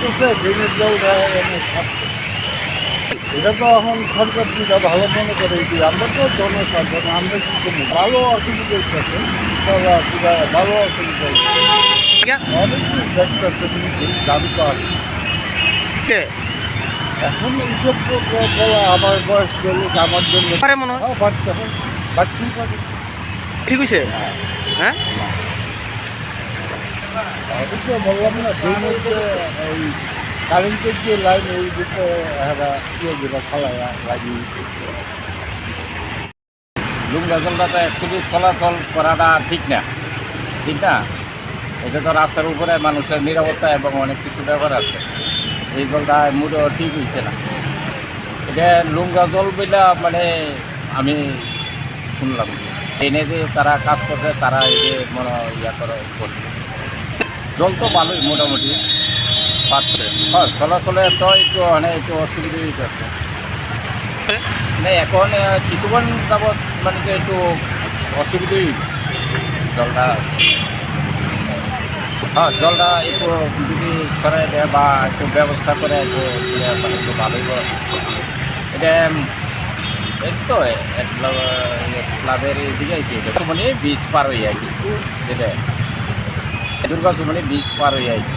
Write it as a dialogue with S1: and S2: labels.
S1: করতেছে ড্রেনের জলটা এনে ছাড়ছে। এটা তো এখন সরকার যেটা ভালো মনে করে যে আমরা তো জনসাধারণ, আমরা কি করবো? ভালো অসুবিধা হচ্ছে, ভালো অসুবিধা হচ্ছে। অনেকেই দেখতেছে দাবি তো আছে। এখন এইসব বলা আমার বয়স গেলে আমার জন্য
S2: মনে হয়
S1: বাড়তে হয়, বাড়তেই পারে।
S2: ঠিক হয়েছে। হ্যাঁ
S1: আমি তো বললাম না যেই মধ্যে এই কারেন্টের যে লাইন এই দিকে এরা ইয়েগুলো ফালাইয়া লাগিয়ে
S3: লুঙ্গা জলটা তো অ্যাকচুয়ালি চলাচল করাটা ঠিক না, ঠিক না। এটা তো রাস্তার উপরে মানুষের নিরাপত্তা এবং অনেক কিছু ব্যাপার আছে। এই জলটা মোটেও ঠিক হয়েছে না। এটা লুঙ্গা জল বইলা মানে আমি শুনলাম এনে যে তারা কাজ করছে, তারা এই যে মনে করছে। জল তো ভালোই মোটামুটি পাচ্ছে। হ্যাঁ, চলাচলে তো একটু একটু অসুবিধা হইতেছে। মানে এখন কিছুক্ষণ যাবৎ মানে তো একটু অসুবিধাই জলটা। হ্যাঁ, জলটা একটু যদি সরাই দেয় বা একটু ব্যবস্থা করে একটু মানে একটু ভালোই এটা এই তো ক্লাবের দিকে আর কি মানে 20 পার হয়ে আর কি, যেটা দুর্গা মানে 20 পার হয়ে আর কি।